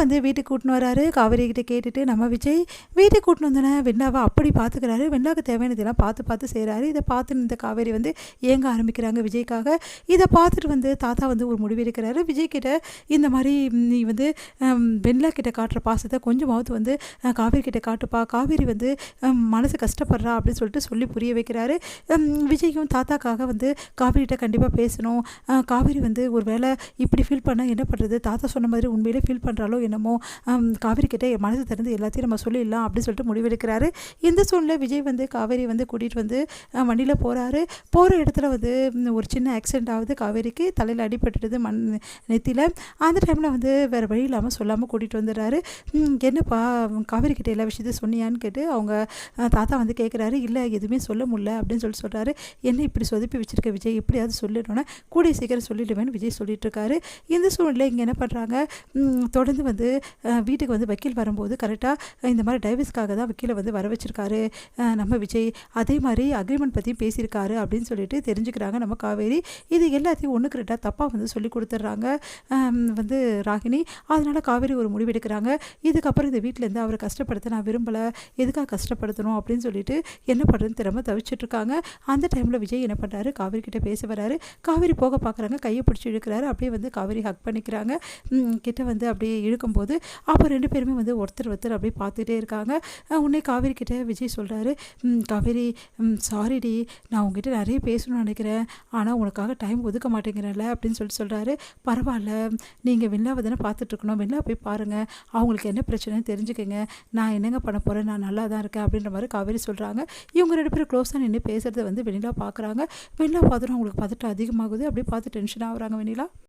வந்து வீட்டுக்கு கூட்டின்னு வராரு. காவேரி கிட்ட கேட்டுட்டு நம்ம விஜய் வீட்டுக்கு கூட்டின்னு வந்தோன்னே வெண்ணிலாவை அப்படி பார்த்துக்கிறாரு. வெண்ணிலாவுக்கு தேவையானதெல்லாம் பார்த்து பார்த்து செய்கிறாரு. இதை பார்த்து இந்த காவேரி வந்து ஏங்க ஆரம்பிக்கிறாங்க விஜய்க்காக. இதை பார்த்துட்டு வந்து தாத்தா வந்து ஒரு முடிவு எடுக்கிறாரு. விஜய் கிட்ட இந்த மாதிரி நீ வந்து வெண்ணிலா கிட்ட காட்டுற பாசத்தை கொஞ்சமாவது வந்து காவேரி கிட்ட காட்டுப்பா, காவேரி வந்து மனசு கஷ்டப்படுறா அப்படின்னு சொல்லிட்டு சொல்லி புரிய வைக்கிறாரு. விஜயும் தாத்தாக்காக வந்து காவேரிகிட்ட கண்டிப்பாக பேசணும். காவேரி வந்து ஒரு வேளை இப்படி ஃபீல் பண்ணால் என்ன பண்ணுறது, தாத்தா சொன்ன மாதிரி உண்மையிலே ஃபீல் பண்ணுறாலோ என்னமோ, காவேரி கிட்ட மனசு திறந்து எல்லாத்தையும் நம்ம சொல்லிடலாம் அப்படின்னு சொல்லிட்டு முடிவெடுக்கிறாரு. இந்த சூழ்நிலை விஜய் வந்து காவேரி வந்து கூட்டிகிட்டு வந்து வண்டியில் போகிறாரு. போகிற இடத்துல வந்து ஒரு சின்ன ஆக்சிடென்ட் ஆகுது. காவேரிக்கு தலையில் அடிபட்டுடுது நெத்தியில். அந்த டைமில் வந்து வேறு வழி இல்லாமல் சொல்லாமல் கூட்டிகிட்டு வந்துடுறாரு. என்னப்பா காவேரி கிட்ட எல்லா விஷயத்தையும் சொன்னியான்னு கேட்டு அவங்க தாத்தா வந்து கேட்குறாரு. இல்லை எதுவுமே சொல்ல முடியல அப்படின்னு சொல்கிறாரு. என்ன இப்படி சொதப்பி வச்சுருக்க விஜய், எப்படியாவது சொல்லிடணுன்னா கூடிய சீக்கிரம் சொல்லிவிடுவேன்னு விஜய் சொல்லிட்டு இருக்காரு. இந்த சூழ்நிலை இங்கே என்ன பண்ணுறாங்க, தொடர்ந்து வந்து வீட்டுக்கு வந்து வக்கீல் வரும்போது கரெக்டாக இந்த மாதிரி டைவர்ஸ்க்காக தான் வக்கீலை வந்து வர வச்சுருக்காரு நம்ம விஜய். அதே மாதிரி அக்ரிமெண்ட் பற்றியும் பேசியிருக்காரு அப்படின்னு சொல்லிட்டு தெரிஞ்சுக்கிறாங்க நம்ம காவேரி. இது எல்லாத்தையும் ஒன்றுக்கு ரெண்டாக தப்பாக வந்து சொல்லி கொடுத்துட்றாங்க வந்து ராகினி. அதனால் காவேரி ஒரு முடிவு எடுக்கிறாங்க. இதுக்கப்புறம் இந்த வீட்டிலேருந்து அவரை கஷ்டப்படுத்த நான் விரும்பலை, எதுக்காக கஷ்டப்படுத்தணும் அப்படின்னு சொல்லிட்டு என்ன பண்ணுறதுன்னு திரும்ப தவிச்சிட்ருக்காங்க. அந்த டைமில் விஜய் என்ன பண்ணுறாரு, காவேரி கிட்டே பேச வராரு. காவேரி போக பார்க்குறாங்க, கையை பிடிச்சி இழுக்கிறாரு. அப்படியே வந்து காவேரி ஹக் பண்ணிக்கிறாங்க. கிட்ட வந்து அப்படியே இழுக்கும்போது அப்போ ரெண்டு பேருமே வந்து ஒருத்தர் அப்படியே பார்த்துட்டே இருக்காங்க. உடனே காவேரி கிட்ட விஜய் சொல்கிறாரு, காவேரி சாரிடி, நான் உங்ககிட்ட நிறைய பேசணும்னு நினைக்கிறேன், ஆனால் உனக்காக டைம் ஒதுக்க மாட்டேங்கிறேன்ல அப்படின்னு சொல்கிறாரு. பரவாயில்ல, நீங்கள் வெண்ணிலாவை தானே பார்த்துட்ருக்கணும், வெண்ணிலா போய் பாருங்கள், அவங்களுக்கு என்ன பிரச்சனைன்னு தெரிஞ்சுக்கங்க, நான் என்னங்க பண்ண போகிறேன், நான் நல்லா தான் இருக்கேன் அப்படின்ற மாதிரி காவேரி சொல்கிறாங்க. இவங்க ரெண்டு பேரும் க்ளோஸாக நின்று பேசுகிறத வந்து வெண்ணிலா பார்க்குறாங்க. வெண்ணிலா பார்த்துட்டு அவங்களுக்கு பதட்டம் அதிகமாகுது. அப்படியே பார்த்து டென்ஷன் ஆகுறாங்க வெண்ணிலா.